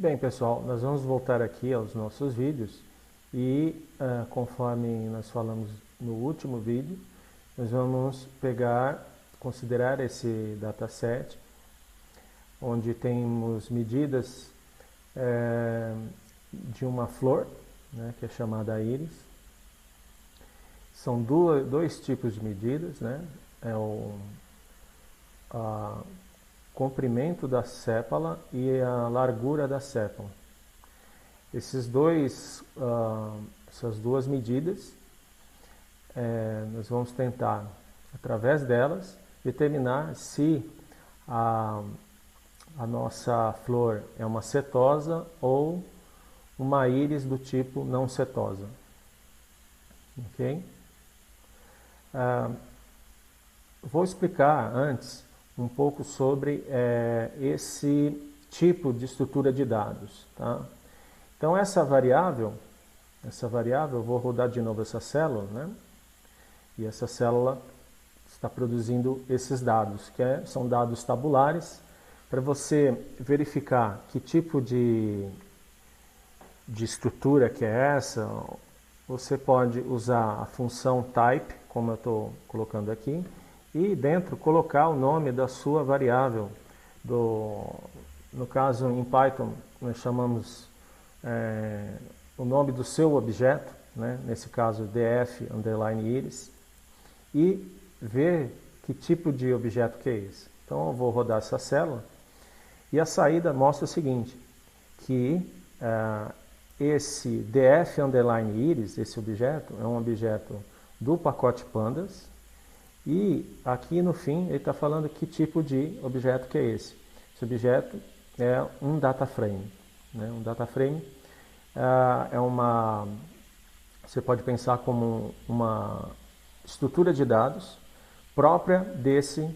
Bem, pessoal, nós vamos voltar aqui aos nossos vídeos e, conforme nós falamos no último vídeo, nós vamos considerar esse dataset, onde temos medidas de uma flor, né, que é chamada íris. São dois tipos de medidas, né? É o comprimento da sépala e a largura da sépala. Essas duas medidas, nós vamos tentar, através delas, determinar se a nossa flor é uma setosa ou uma íris do tipo não setosa. Ok? Vou explicar antes um pouco sobre esse tipo de estrutura de dados. Tá? Então essa variável, eu vou rodar de novo essa célula, né? E essa célula está produzindo esses dados, são dados tabulares, para você verificar que tipo de estrutura que é essa. Você pode usar a função type, como eu estou colocando aqui, e dentro colocar o nome da sua variável. No caso, em Python, nós chamamos o nome do seu objeto, né? Nesse caso df_iris, e ver que tipo de objeto que é esse. Então eu vou rodar essa célula e a saída mostra o seguinte, que esse df_iris, esse objeto, é um objeto do pacote pandas, e aqui no fim ele está falando que tipo de objeto que é esse. Esse objeto é um data frame. Né? Um data frame você pode pensar como uma estrutura de dados própria desse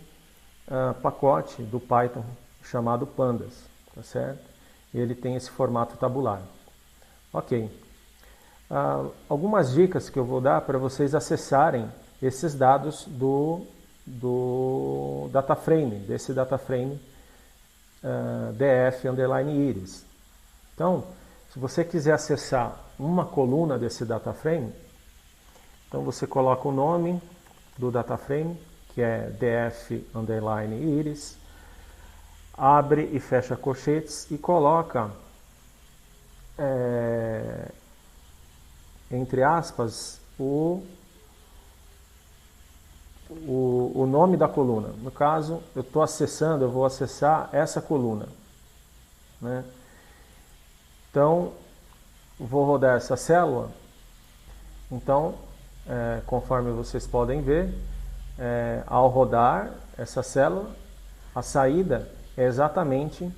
pacote do Python chamado pandas, tá certo? Ele tem esse formato tabular. Ok. Algumas dicas que eu vou dar para vocês acessarem esses dados do data frame, desse data frame df_iris. Então, se você quiser acessar uma coluna desse data frame, então você coloca o nome do data frame, que é df_iris, abre e fecha colchetes e coloca entre aspas o nome da coluna. No caso, eu vou acessar essa coluna, né? Então, vou rodar essa célula. Então, conforme vocês podem ver, ao rodar essa célula, a saída é exatamente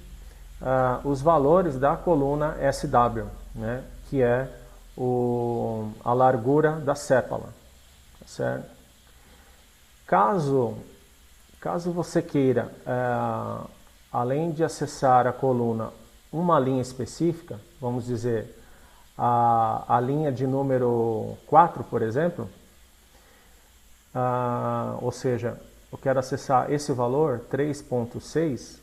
os valores da coluna SW, né? Que é a largura da sépala. Tá certo? Caso você queira, além de acessar a coluna, uma linha específica, vamos dizer, a linha de número 4, por exemplo, ou seja, eu quero acessar esse valor, 3.6,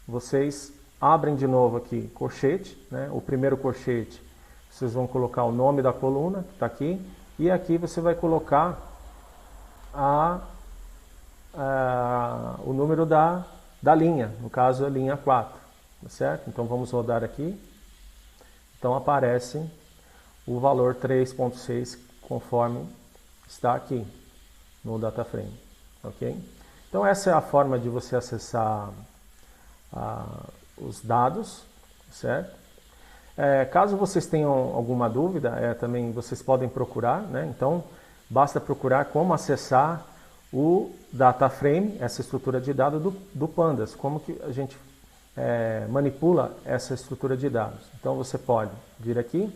vocês abrem de novo aqui colchete, né? O primeiro colchete, vocês vão colocar o nome da coluna, que está aqui, e aqui você vai colocar o número da linha, no caso a linha 4, tá certo? Então vamos rodar aqui, então aparece o valor 3.6 conforme está aqui no data frame, ok? Então essa é a forma de você acessar os dados, certo? Caso vocês tenham alguma dúvida, também vocês podem procurar, né? Então basta procurar como acessar o data frame, essa estrutura de dados do pandas, como que a gente manipula essa estrutura de dados. Então você pode vir aqui,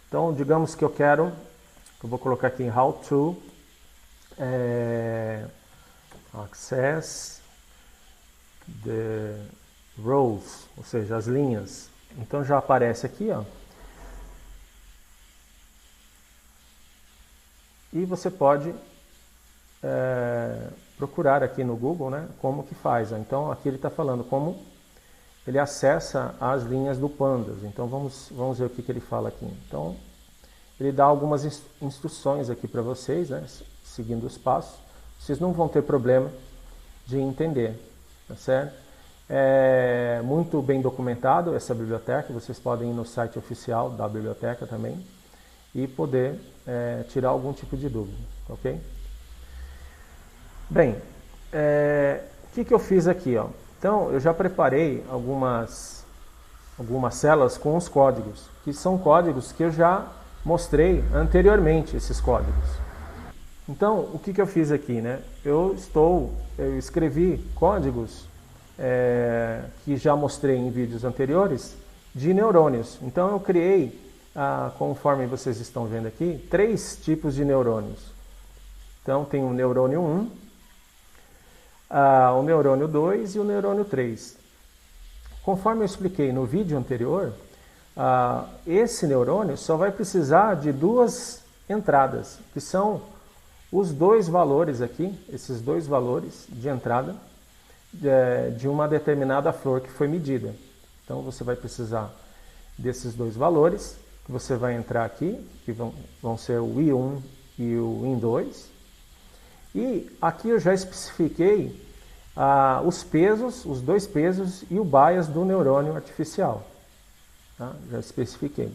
então digamos que eu vou colocar aqui em how to access the rows, ou seja, as linhas. Então já aparece aqui, ó. E você pode procurar aqui no Google, né, como que faz. Então aqui ele está falando como ele acessa as linhas do Pandas. Então vamos ver o que ele fala aqui. Então ele dá algumas instruções aqui para vocês, né, seguindo os passos. Vocês não vão ter problema de entender, tá certo? É muito bem documentado essa biblioteca, vocês podem ir no site oficial da biblioteca também e poder tirar algum tipo de dúvida, ok? Bem, o que eu fiz aqui, ó? Então, eu já preparei algumas células com os códigos, que são códigos que eu já mostrei anteriormente, esses códigos. Então, o que eu fiz aqui, né? Eu escrevi códigos que já mostrei em vídeos anteriores de neurônios. Então, eu criei, conforme vocês estão vendo aqui, 3 tipos de neurônios. Então, tem o neurônio 1, o neurônio 2 e o neurônio 3. Conforme eu expliquei no vídeo anterior, esse neurônio só vai precisar de 2 entradas, que são os 2 valores aqui, esses 2 valores de entrada de uma determinada flor que foi medida. Então você vai precisar desses 2 valores, que você vai entrar aqui, que vão ser o I1 e o IN2. E aqui eu já especifiquei os pesos, os 2 pesos e o bias do neurônio artificial. Tá? Já especifiquei.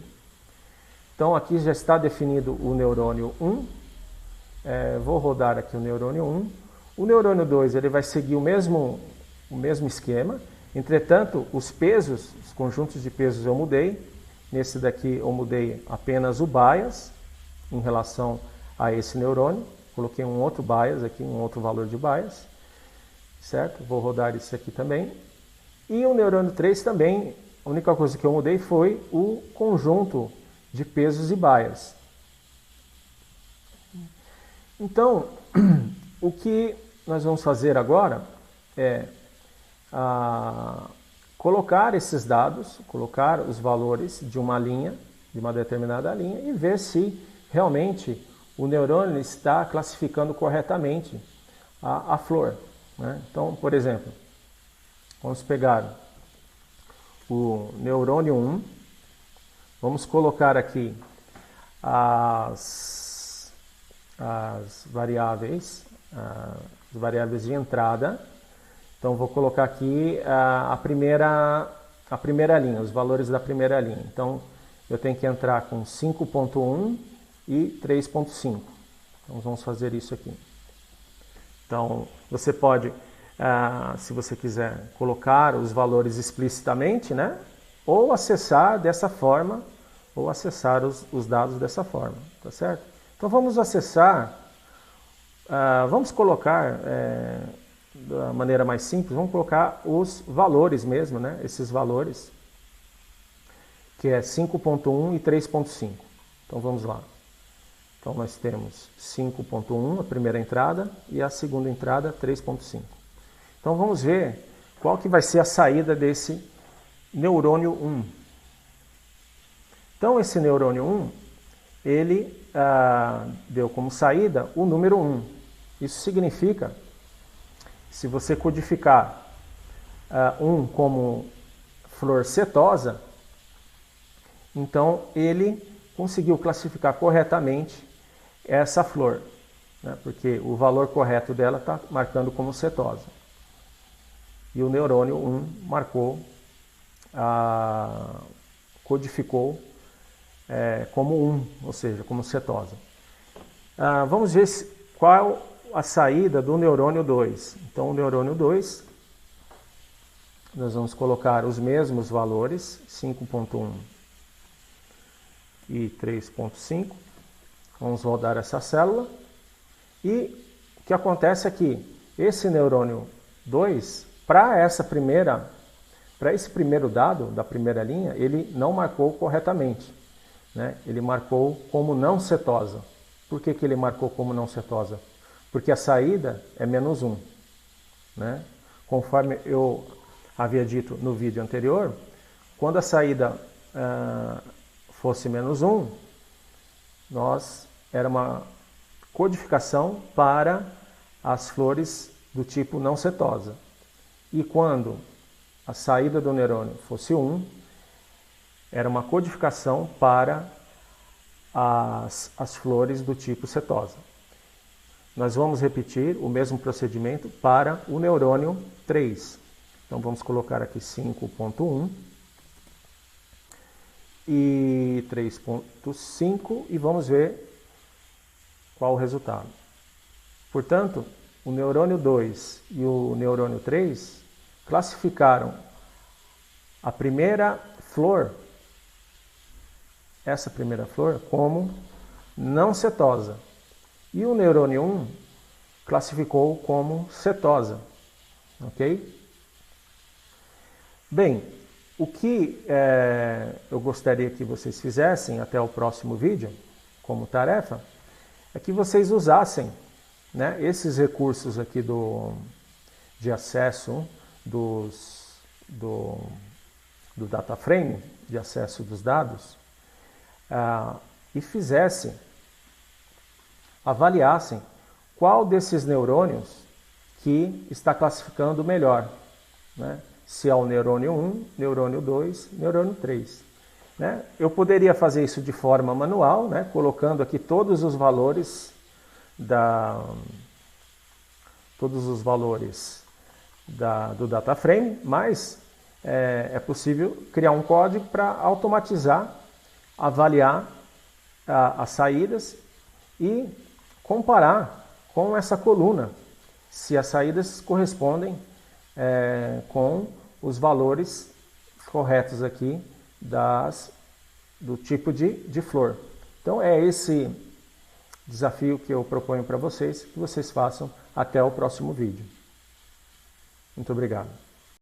Então aqui já está definido o neurônio 1. Vou rodar aqui o neurônio 1. O neurônio 2 ele vai seguir o mesmo esquema. Entretanto, os pesos, os conjuntos de pesos eu mudei. Nesse daqui eu mudei apenas o bias em relação a esse neurônio. Coloquei um outro bias aqui, um outro valor de bias. Certo? Vou rodar isso aqui também. E o neurônio 3 também, a única coisa que eu mudei foi o conjunto de pesos e bias. Então, o que nós vamos fazer agora é colocar esses dados, colocar os valores de uma linha, de uma determinada linha, e ver se realmente o neurônio está classificando corretamente a flor. Né? Então, por exemplo, vamos pegar o neurônio 1, vamos colocar aqui as variáveis de entrada. Então vou colocar aqui a primeira linha, os valores da primeira linha. Então eu tenho que entrar com 5.1 e 3.5. Então vamos fazer isso aqui. Então você pode, se você quiser, colocar os valores explicitamente, né? Ou acessar dessa forma, ou acessar os dados dessa forma, tá certo? Então vamos acessar, vamos colocar da maneira mais simples, vamos colocar os valores mesmo, né? Esses valores, que é 5.1 e 3.5. Então vamos lá. Então nós temos 5.1, a primeira entrada, e a segunda entrada, 3.5. Então vamos ver qual que vai ser a saída desse neurônio 1. Então esse neurônio 1, ele deu como saída o número 1. Isso significa, se você codificar 1 como flor setosa, então ele conseguiu classificar corretamente essa flor, né? Porque o valor correto dela está marcando como setosa. E o neurônio 1 marcou, codificou como 1, ou seja, como setosa. Vamos ver qual a saída do neurônio 2. Então, o neurônio 2, nós vamos colocar os mesmos valores, 5.1 e 3.5. Vamos rodar essa célula. E o que acontece é que esse neurônio 2, para esse primeiro dado da primeira linha, ele não marcou corretamente, né? Ele marcou como não setosa. Por que ele marcou como não setosa? Porque a saída é menos 1. Né? Conforme eu havia dito no vídeo anterior, quando a saída fosse menos 1, era uma codificação para as flores do tipo não setosa. E quando a saída do neurônio fosse 1, era uma codificação para as flores do tipo setosa. Nós vamos repetir o mesmo procedimento para o neurônio 3. Então vamos colocar aqui 5.1 e 3.5 e vamos ver qual o resultado. Portanto, o neurônio 2 e o neurônio 3 classificaram a primeira flor, essa primeira flor, como não setosa. E o neurônio 1 classificou como setosa. Ok? Bem, o que eu gostaria que vocês fizessem até o próximo vídeo, como tarefa, é que vocês usassem, né, esses recursos aqui de acesso do data frame, de acesso dos dados, e avaliassem qual desses neurônios que está classificando melhor, né? Se é o neurônio 1, neurônio 2, neurônio 3. Né? Eu poderia fazer isso de forma manual, né? Colocando aqui todos os valores do data frame, mas é possível criar um código para automatizar, avaliar as saídas e comparar com essa coluna se as saídas correspondem com os valores corretos aqui do tipo de flor. Então é esse desafio que eu proponho para vocês, que vocês façam até o próximo vídeo. Muito obrigado.